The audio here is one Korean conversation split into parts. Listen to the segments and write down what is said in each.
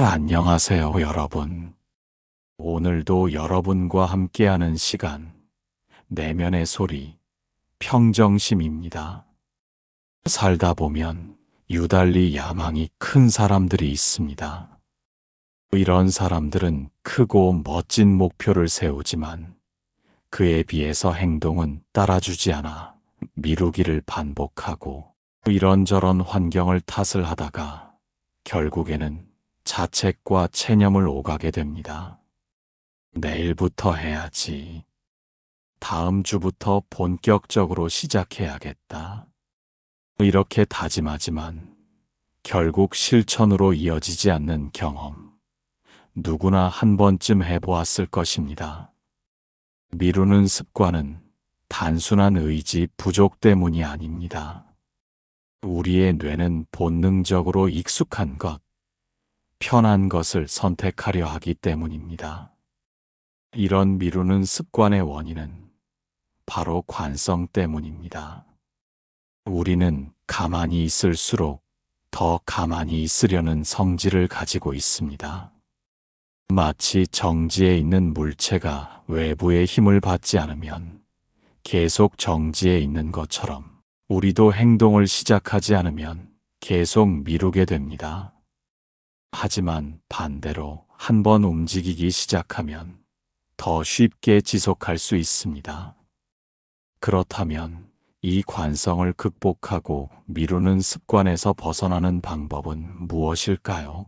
안녕하세요, 여러분. 오늘도 여러분과 함께하는 시간, 내면의 소리, 평정심입니다. 살다 보면 유달리 야망이 큰 사람들이 있습니다. 이런 사람들은 크고 멋진 목표를 세우지만 그에 비해서 행동은 따라주지 않아 미루기를 반복하고 이런저런 환경을 탓을 하다가 결국에는 자책과 체념을 오가게 됩니다. 내일부터 해야지. 다음 주부터 본격적으로 시작해야겠다. 이렇게 다짐하지만 결국 실천으로 이어지지 않는 경험. 누구나 한 번쯤 해보았을 것입니다. 미루는 습관은 단순한 의지 부족 때문이 아닙니다. 우리의 뇌는 본능적으로 익숙한 것, 편한 것을 선택하려 하기 때문입니다. 이런 미루는 습관의 원인은 바로 관성 때문입니다. 우리는 가만히 있을수록 더 가만히 있으려는 성질을 가지고 있습니다. 마치 정지에 있는 물체가 외부의 힘을 받지 않으면 계속 정지에 있는 것처럼 우리도 행동을 시작하지 않으면 계속 미루게 됩니다. 하지만 반대로 한번 움직이기 시작하면 더 쉽게 지속할 수 있습니다. 그렇다면 이 관성을 극복하고 미루는 습관에서 벗어나는 방법은 무엇일까요?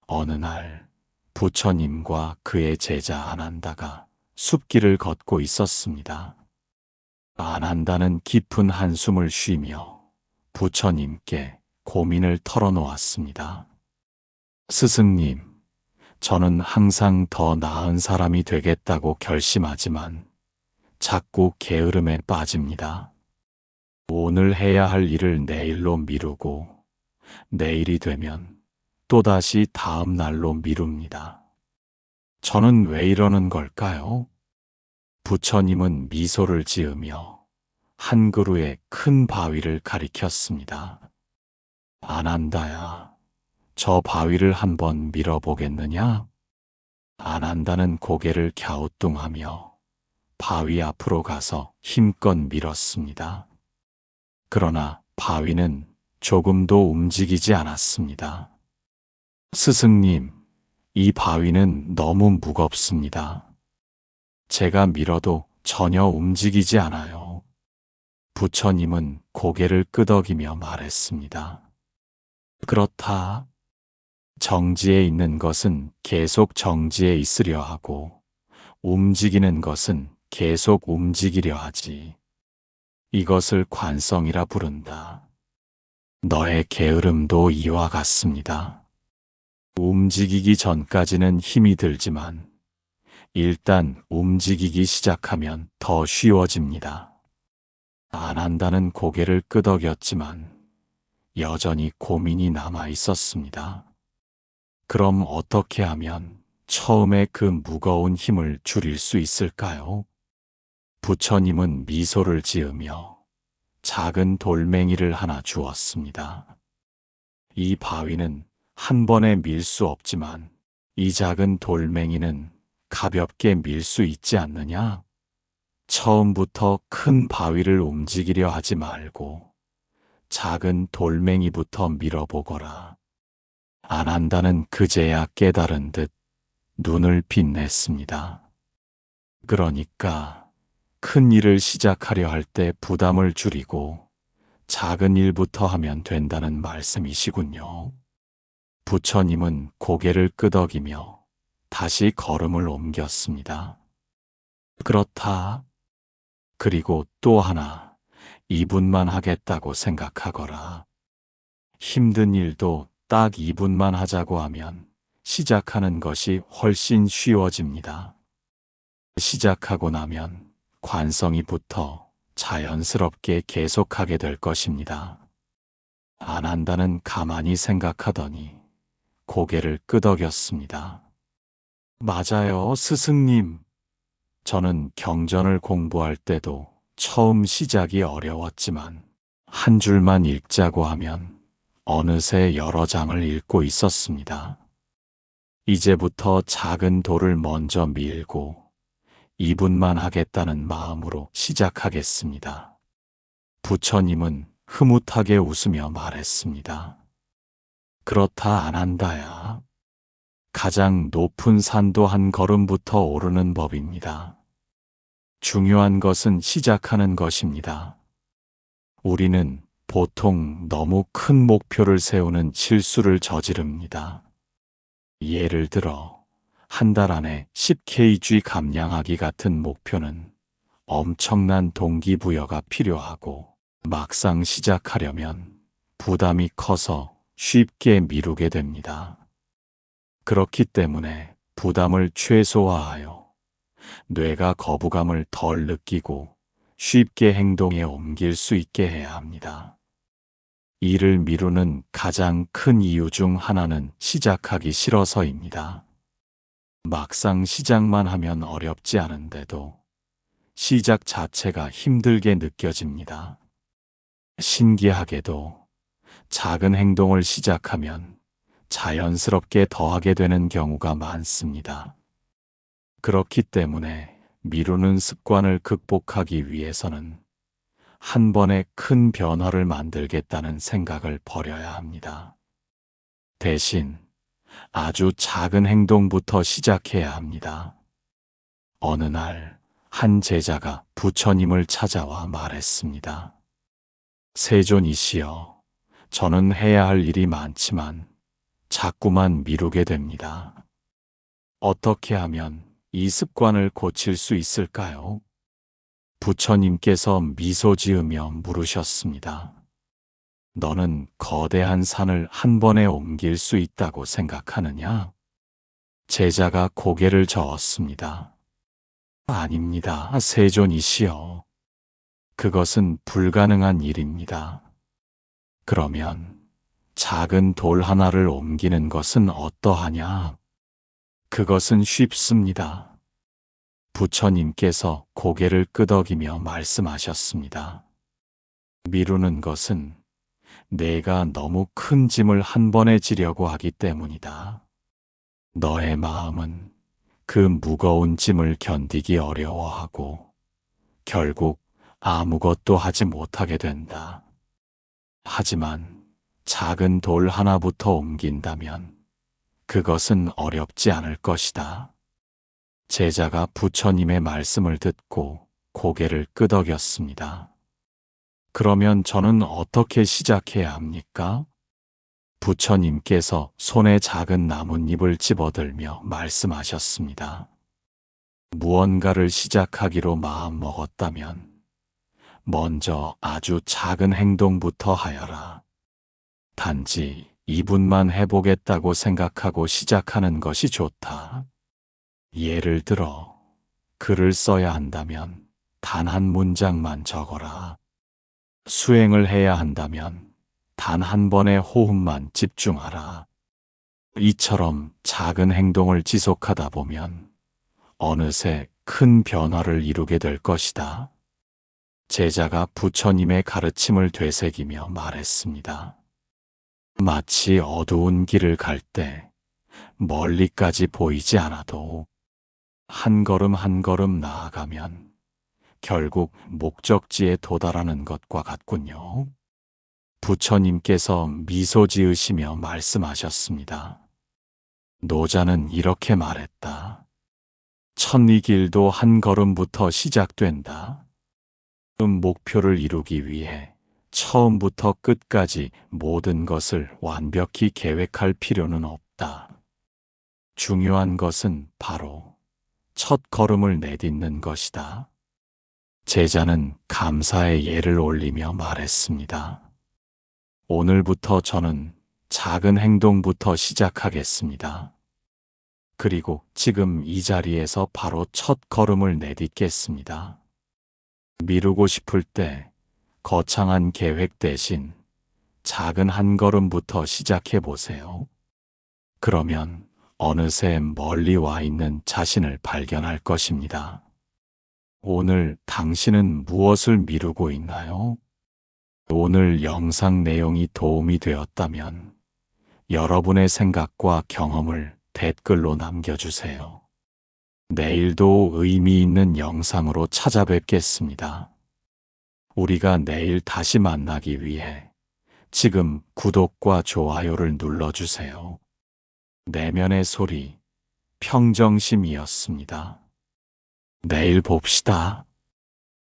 어느 날 부처님과 그의 제자 아난다가 숲길을 걷고 있었습니다. 아난다는 깊은 한숨을 쉬며 부처님께 고민을 털어놓았습니다. 스승님, 저는 항상 더 나은 사람이 되겠다고 결심하지만 자꾸 게으름에 빠집니다. 오늘 해야 할 일을 내일로 미루고 내일이 되면 또다시 다음 날로 미룹니다. 저는 왜 이러는 걸까요? 부처님은 미소를 지으며 한 그루의 큰 바위를 가리켰습니다. 아난다야, 저 바위를 한번 밀어보겠느냐? 아난다는 고개를 갸우뚱하며 바위 앞으로 가서 힘껏 밀었습니다. 그러나 바위는 조금도 움직이지 않았습니다. 스승님, 이 바위는 너무 무겁습니다. 제가 밀어도 전혀 움직이지 않아요. 부처님은 고개를 끄덕이며 말했습니다. 그렇다. 정지에 있는 것은 계속 정지에 있으려 하고 움직이는 것은 계속 움직이려 하지. 이것을 관성이라 부른다. 너의 게으름도 이와 같습니다. 움직이기 전까지는 힘이 들지만 일단 움직이기 시작하면 더 쉬워집니다. 아난다는 고개를 끄덕였지만 여전히 고민이 남아 있었습니다. 그럼 어떻게 하면 처음에 그 무거운 힘을 줄일 수 있을까요? 부처님은 미소를 지으며 작은 돌멩이를 하나 주었습니다. 이 바위는 한 번에 밀 수 없지만 이 작은 돌멩이는 가볍게 밀 수 있지 않느냐? 처음부터 큰 바위를 움직이려 하지 말고 작은 돌멩이부터 밀어보거라. 아난다는 그제야 깨달은 듯 눈을 빛냈습니다. 그러니까 큰 일을 시작하려 할 때 부담을 줄이고 작은 일부터 하면 된다는 말씀이시군요. 부처님은 고개를 끄덕이며 다시 걸음을 옮겼습니다. 그렇다. 그리고 또 하나, 2분만 하겠다고 생각하거라. 힘든 일도 딱 2분만 하자고 하면 시작하는 것이 훨씬 쉬워집니다. 시작하고 나면 관성이 붙어 자연스럽게 계속하게 될 것입니다. 아난다는 가만히 생각하더니 고개를 끄덕였습니다. 맞아요, 스승님. 저는 경전을 공부할 때도 처음 시작이 어려웠지만 한 줄만 읽자고 하면 어느새 여러 장을 읽고 있었습니다. 이제부터 작은 돌을 먼저 밀고 2분만 하겠다는 마음으로 시작하겠습니다. 부처님은 흐뭇하게 웃으며 말했습니다. 그렇다 안 한다야. 가장 높은 산도 한 걸음부터 오르는 법입니다. 중요한 것은 시작하는 것입니다. 우리는 보통 너무 큰 목표를 세우는 실수를 저지릅니다. 예를 들어, 한 달 안에 10kg 감량하기 같은 목표는 엄청난 동기부여가 필요하고, 막상 시작하려면 부담이 커서 쉽게 미루게 됩니다. 그렇기 때문에 부담을 최소화하여 뇌가 거부감을 덜 느끼고 쉽게 행동에 옮길 수 있게 해야 합니다. 일을 미루는 가장 큰 이유 중 하나는 시작하기 싫어서입니다. 막상 시작만 하면 어렵지 않은데도 시작 자체가 힘들게 느껴집니다. 신기하게도 작은 행동을 시작하면 자연스럽게 더하게 되는 경우가 많습니다. 그렇기 때문에 미루는 습관을 극복하기 위해서는 한 번에 큰 변화를 만들겠다는 생각을 버려야 합니다. 대신 아주 작은 행동부터 시작해야 합니다. 어느 날 한 제자가 부처님을 찾아와 말했습니다. 세존이시여, 저는 해야 할 일이 많지만 자꾸만 미루게 됩니다. 어떻게 하면 이 습관을 고칠 수 있을까요? 부처님께서 미소 지으며 물으셨습니다. 너는 거대한 산을 한 번에 옮길 수 있다고 생각하느냐? 제자가 고개를 저었습니다. 아닙니다, 세존이시여. 그것은 불가능한 일입니다. 그러면 작은 돌 하나를 옮기는 것은 어떠하냐? 그것은 쉽습니다. 부처님께서 고개를 끄덕이며 말씀하셨습니다. 미루는 것은 내가 너무 큰 짐을 한 번에 지려고 하기 때문이다. 너의 마음은 그 무거운 짐을 견디기 어려워하고 결국 아무것도 하지 못하게 된다. 하지만 작은 돌 하나부터 옮긴다면 그것은 어렵지 않을 것이다. 제자가 부처님의 말씀을 듣고 고개를 끄덕였습니다. 그러면 저는 어떻게 시작해야 합니까? 부처님께서 손에 작은 나뭇잎을 집어들며 말씀하셨습니다. 무언가를 시작하기로 마음먹었다면 먼저 아주 작은 행동부터 하여라. 단지 2분만 해보겠다고 생각하고 시작하는 것이 좋다. 예를 들어, 글을 써야 한다면 단 한 문장만 적어라. 수행을 해야 한다면 단 한 번의 호흡만 집중하라. 이처럼 작은 행동을 지속하다 보면 어느새 큰 변화를 이루게 될 것이다. 제자가 부처님의 가르침을 되새기며 말했습니다. 마치 어두운 길을 갈 때 멀리까지 보이지 않아도 한 걸음 한 걸음 나아가면 결국 목적지에 도달하는 것과 같군요. 부처님께서 미소 지으시며 말씀하셨습니다. 노자는 이렇게 말했다. 천리 길도 한 걸음부터 시작된다. 목표를 이루기 위해 처음부터 끝까지 모든 것을 완벽히 계획할 필요는 없다. 중요한 것은 바로 첫 걸음을 내딛는 것이다. 제자는 감사의 예를 올리며 말했습니다. 오늘부터 저는 작은 행동부터 시작하겠습니다. 그리고 지금 이 자리에서 바로 첫 걸음을 내딛겠습니다. 미루고 싶을 때 거창한 계획 대신 작은 한 걸음부터 시작해 보세요. 그러면 어느새 멀리 와 있는 자신을 발견할 것입니다. 오늘 당신은 무엇을 미루고 있나요? 오늘 영상 내용이 도움이 되었다면 여러분의 생각과 경험을 댓글로 남겨주세요. 내일도 의미 있는 영상으로 찾아뵙겠습니다. 우리가 내일 다시 만나기 위해 지금 구독과 좋아요를 눌러주세요. 내면의 소리, 평정심이었습니다. 내일 봅시다.